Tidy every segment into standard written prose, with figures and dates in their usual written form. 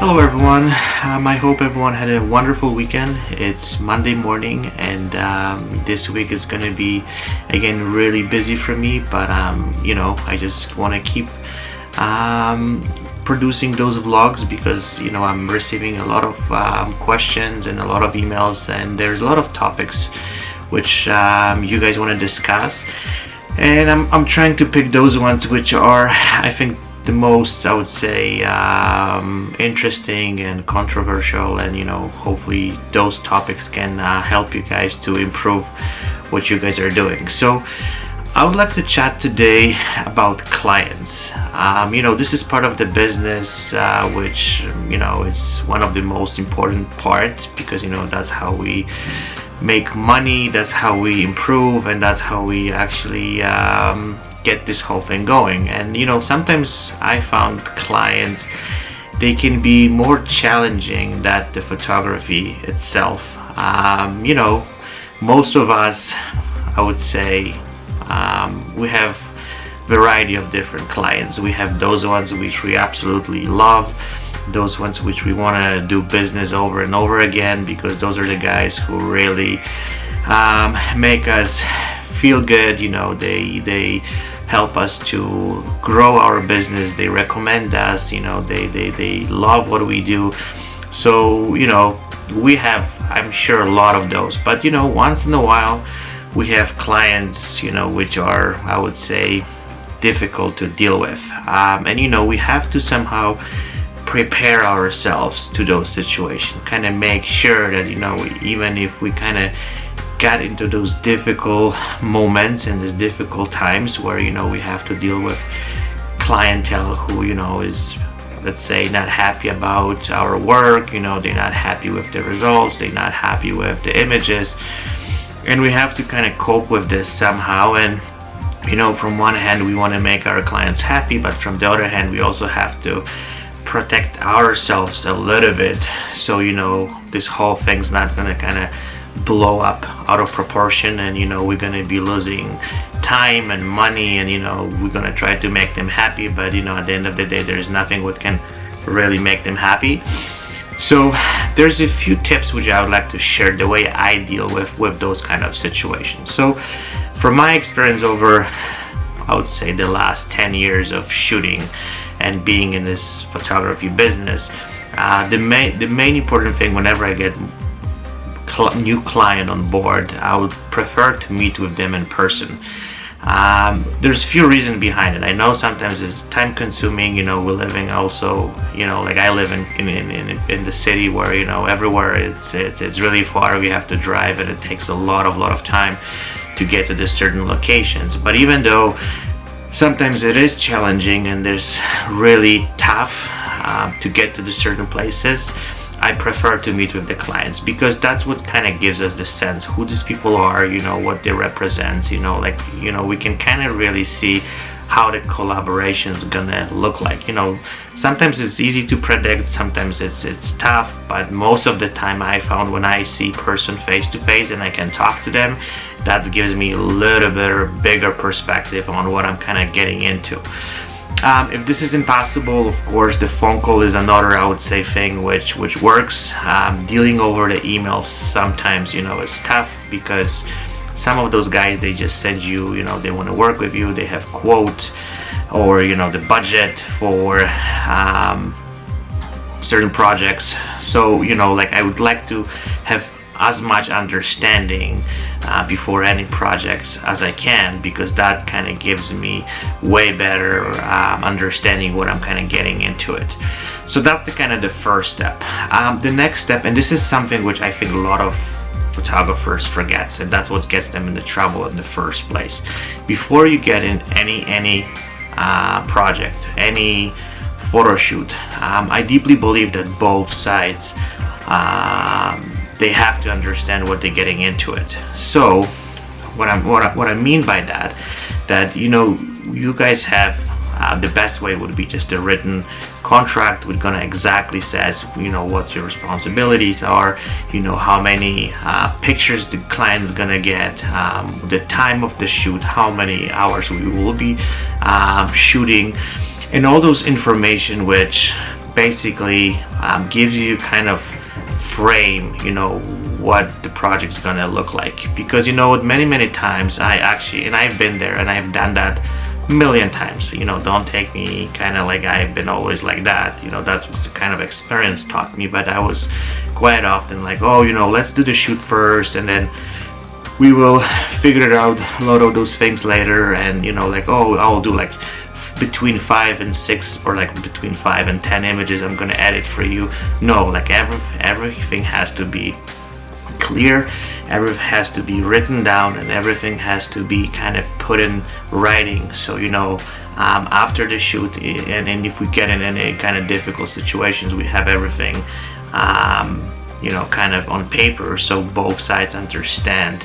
Hello everyone, I hope everyone had a wonderful weekend. It's Monday morning and this week is going to be again really busy for me, but I just want to keep producing those vlogs because I'm receiving a lot of questions and a lot of emails, and there's a lot of topics which you guys want to discuss, and I'm trying to pick those ones which are, I think, the most, I would say, interesting and controversial, and hopefully those topics can help you guys to improve what you guys are doing. So I would like to chat today about clients. This is part of the business which is one of the most important parts, because that's how we make money, that's how we improve, and that's how we actually get this whole thing going. And sometimes I found clients, they can be more challenging than the photography itself. Most of us, I would say, we have variety of different clients. We have those ones which we absolutely love, those ones which we want to do business over and over again, because those are the guys who really make us feel good. They help us to grow our business, they recommend us, they love what we do. So we have, I'm sure, a lot of those, but once in a while we have clients which are, I would say, difficult to deal with, and we have to somehow prepare ourselves to those situations, kind of make sure that even if we kind of got into those difficult moments and these difficult times where we have to deal with clientele who is, let's say, not happy about our work, they're not happy with the results, they're not happy with the images, and we have to kind of cope with this somehow. And from one hand we want to make our clients happy, but from the other hand we also have to protect ourselves a little bit, so this whole thing's not gonna kind of blow up out of proportion, and we're gonna be losing time and money, and we're gonna try to make them happy, but at the end of the day there's nothing what can really make them happy. So there's a few tips which I would like to share, the way I deal with those kind of situations. So from my experience over, I would say, the last 10 years of shooting and being in this photography business, the main important thing whenever I get new client on board, I would prefer to meet with them in person. There's a few reasons behind it. I know sometimes it's time consuming, we're living also, like I live in the city where everywhere it's really far, we have to drive, and it takes a lot of time to get to the certain locations. But even though sometimes it is challenging and there's really tough to get to the certain places, I prefer to meet with the clients, because that's what kind of gives us the sense who these people are, what they represent, we can kind of really see how the collaboration is gonna look like. Sometimes it's easy to predict, sometimes it's tough, but most of the time I found when I see person face to face and I can talk to them, that gives me a little bit bigger perspective on what I'm kind of getting into. If this is impossible, of course, the phone call is another, I would say, thing which works. Dealing over the emails sometimes, is tough, because some of those guys, they just send you, they want to work with you, they have quote or the budget for certain projects. So like I would like to have as much understanding before any project as I can, because that kind of gives me way better understanding what I'm kind of getting into it. So that's the kind of the first step. The next step, and this is something which I think a lot of photographers forgets, and that's what gets them into trouble in the first place. Before you get in any project, any photo shoot, I deeply believe that both sides they have to understand what they're getting into it. So what I mean by that you guys have the best way would be just a written contract which gonna exactly says what your responsibilities are, how many pictures the client's gonna get, the time of the shoot, how many hours we will be shooting, and all those information which basically gives you kind of frame, what the project's gonna look like. Because many times I've been there and I've done that a million times. Don't take me kind of like I've been always like that. That's what the kind of experience taught me. But I was quite often like, oh, let's do the shoot first, and then we will figure it out, a lot of those things later. And like, oh, I'll do like between 5 and 6, or like between 5 and 10 images I'm gonna edit for you. No, like everything has to be clear, everything has to be written down, and everything has to be kind of put in writing. So after the shoot, and if we get in any kind of difficult situations, we have everything kind of on paper, so both sides understand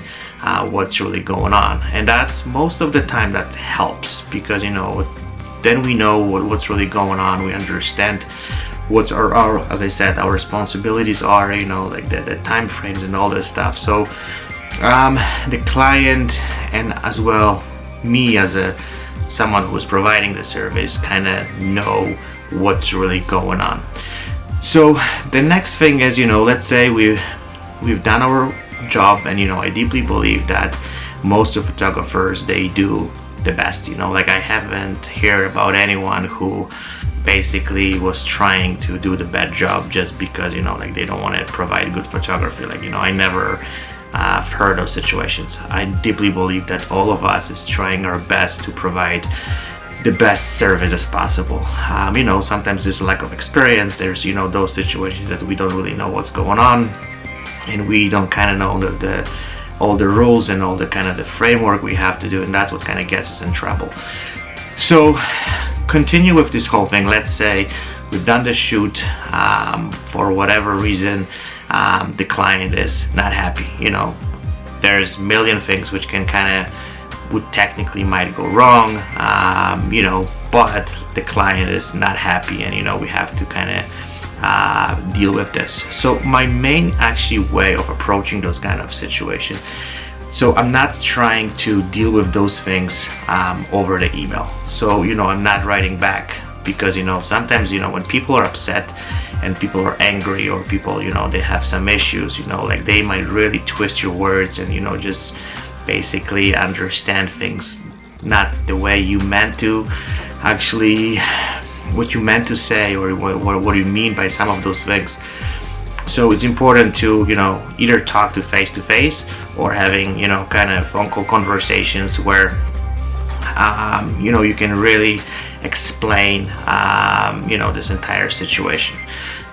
what's really going on. And that's most of the time that helps, because then we know what's really going on. We understand what's our as I said, our responsibilities are, like the time frames and all this stuff. So the client, and as well me as someone who's providing the service, kind of know what's really going on. So the next thing is, let's say we've done our job, and I deeply believe that most of photographers, they do the best. Like I haven't heard about anyone who basically was trying to do the bad job just because like they don't want to provide good photography. Like I never heard of situations. I deeply believe that all of us is trying our best to provide the best service as possible. Sometimes there's a lack of experience. There's those situations that we don't really know what's going on, and we don't kind of know all the rules and all the kind of the framework we have to do, and that's what kind of gets us in trouble. So continue with this whole thing. Let's say we've done the shoot, for whatever reason the client is not happy. There's a million things which can kind of would technically might go wrong, but the client is not happy, and we have to kind of deal with this. So my main actually way of approaching those kind of situations, so I'm not trying to deal with those things over the email. So I'm not writing back, because sometimes when people are upset and people are angry, or people they have some issues, like they might really twist your words and just basically understand things not the way you meant to actually, what you meant to say, or what you mean by some of those things. So it's important to either talk to face, or having kind of phone call conversations where you can really explain this entire situation.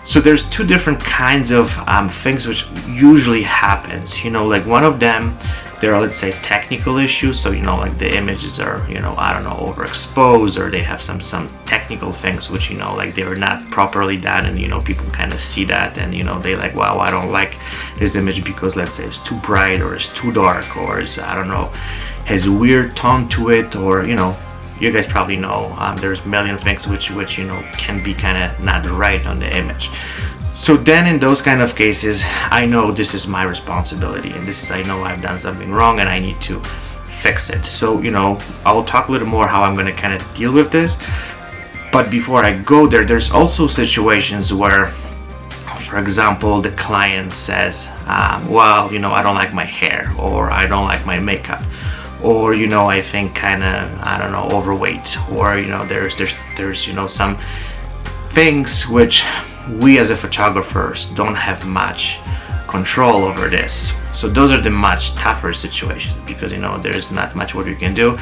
So there's two different kinds of things which usually happens. Like one of them, there are, let's say, technical issues. So like the images are I don't know, overexposed, or they have some technical things which like they're not properly done, and people kind of see that, and they like, wow, I don't like this image because, let's say, it's too bright, or it's too dark, or it's, I don't know, has a weird tone to it, or you guys probably know there's a million things which can be kind of not right on the image. So then in those kind of cases, I know this is my responsibility, and I know I've done something wrong and I need to fix it. So I'll talk a little more how I'm going to kind of deal with this. But before I go there, there's also situations where, for example, the client says, well, I don't like my hair, or I don't like my makeup, or I think kind of, I don't know, overweight, or there's some things which we as a photographers don't have much control over this. So those are the much tougher situations, because there's not much what you can do.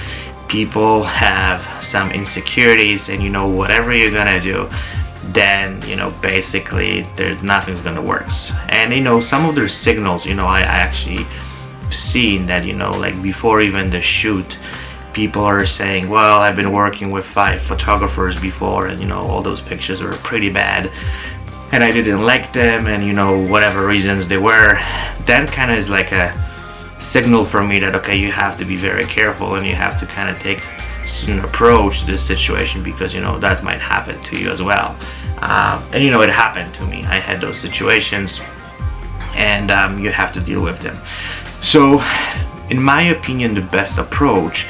People have some insecurities, and whatever you're gonna do, then basically nothing's gonna work. And some of their signals, I actually seen that like before even the shoot, people are saying, well, I've been working with 5 photographers before, and all those pictures were pretty bad, and I didn't like them, and whatever reasons they were. Then kind of is like a signal for me that, okay, you have to be very careful, and you have to kind of take an approach to this situation, because that might happen to you as well. And it happened to me. I had those situations, and you have to deal with them. So in my opinion, the best approach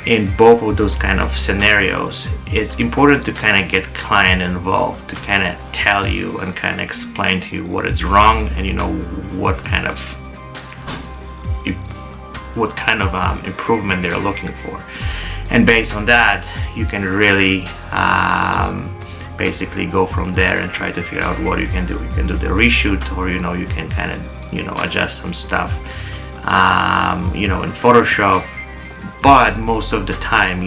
in both of those kind of scenarios, it's important to kind of get client involved, to kind of tell you and kind of explain to you what is wrong, and what kind of improvement they're looking for. And based on that, you can really basically go from there and try to figure out what you can do. You can do the reshoot, or you can kind of adjust some stuff in Photoshop. But most of the time,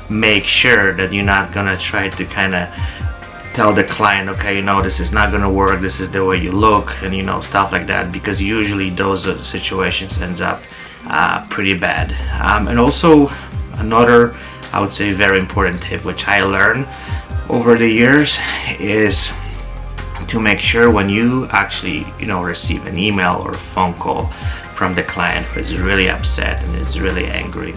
make sure that you're not gonna try to kind of tell the client, okay, this is not gonna work, this is the way you look, and stuff like that, because usually those situations ends up pretty bad. And also another, I would say, very important tip which I learned over the years is to make sure when you actually receive an email or a phone call from the client who is really upset and is really angry,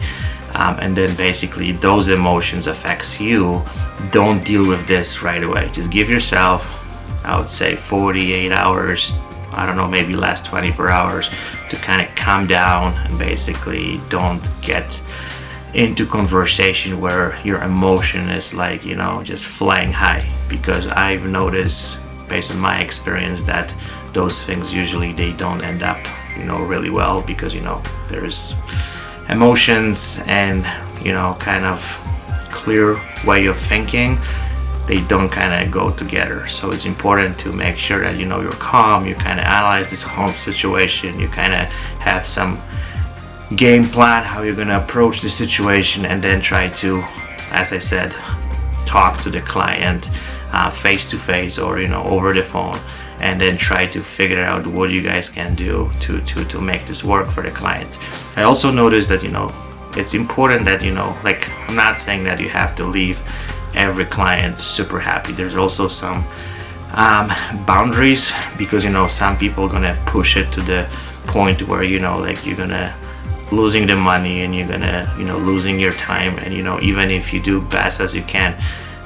and then basically those emotions affects you, don't deal with this right away. Just give yourself, I would say, 48 hours, I don't know, maybe last 24 hours to kind of calm down, and basically don't get into conversation where your emotion is just flying high, because I've noticed based on my experience that those things usually they don't end up really well, because there's emotions and kind of clear way of thinking, they don't kind of go together. So it's important to make sure that you're calm, you kind of analyze this whole situation, you kind of have some game plan how you're going to approach the situation, and then try to, as I said, talk to the client face to face or over the phone, and then try to figure out what you guys can do to make this work for the client. I also noticed that it's important that I'm not saying that you have to leave every client super happy. There's also some boundaries, because some people are gonna push it to the point where you're gonna losing the money, and you're gonna losing your time, and even if you do best as you can,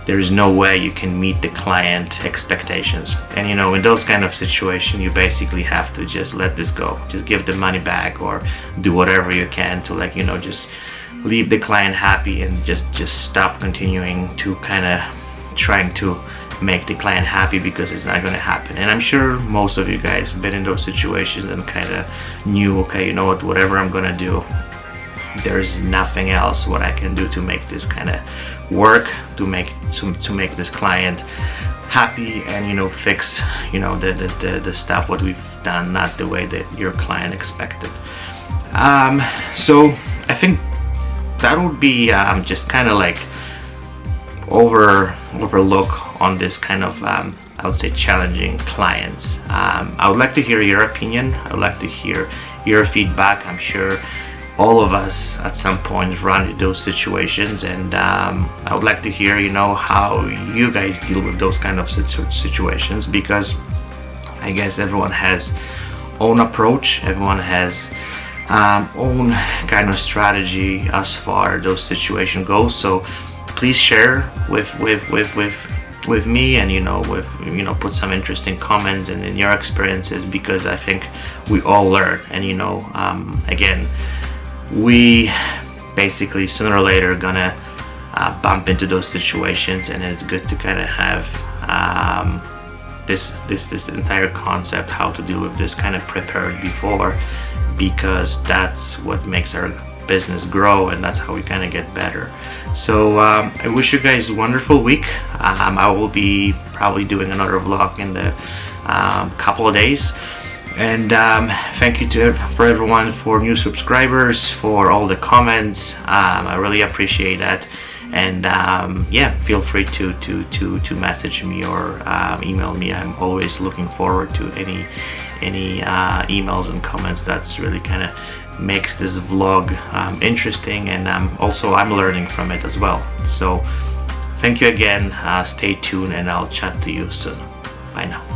there's no way you can meet the client expectations. And in those kind of situations, you basically have to just let this go, just give the money back, or do whatever you can to just leave the client happy, and just stop continuing to kind of trying to make the client happy, because it's not going to happen. And I'm sure most of you guys have been in those situations and kind of knew, okay, whatever I'm going to do, there's nothing else what I can do to make this kind of work, to make this client happy, and fix the stuff what we've done not the way that your client expected. So I think that would be just kind of overlook on this kind of I would say challenging clients. I would like to hear your opinion. I would like to hear your feedback. I'm sure all of us at some point run into those situations, and I would like to hear how you guys deal with those kind of situations, because I guess everyone has own approach, everyone has own kind of strategy as far those situations go. So please share with me, and put some interesting comments and in your experiences, because I think we all learn, and again, we basically sooner or later gonna bump into those situations, and it's good to kind of have this entire concept how to deal with this kind of prepared before, because that's what makes our business grow, and that's how we kind of get better. So I wish you guys a wonderful week. I will be probably doing another vlog in the couple of days. And thank you for everyone, for new subscribers, for all the comments. I really appreciate that. And yeah, feel free to message me or email me. I'm always looking forward to any emails and comments. That's really kind of makes this vlog interesting, and I'm learning from it as well. So thank you again. Stay tuned, and I'll chat to you soon. Bye now.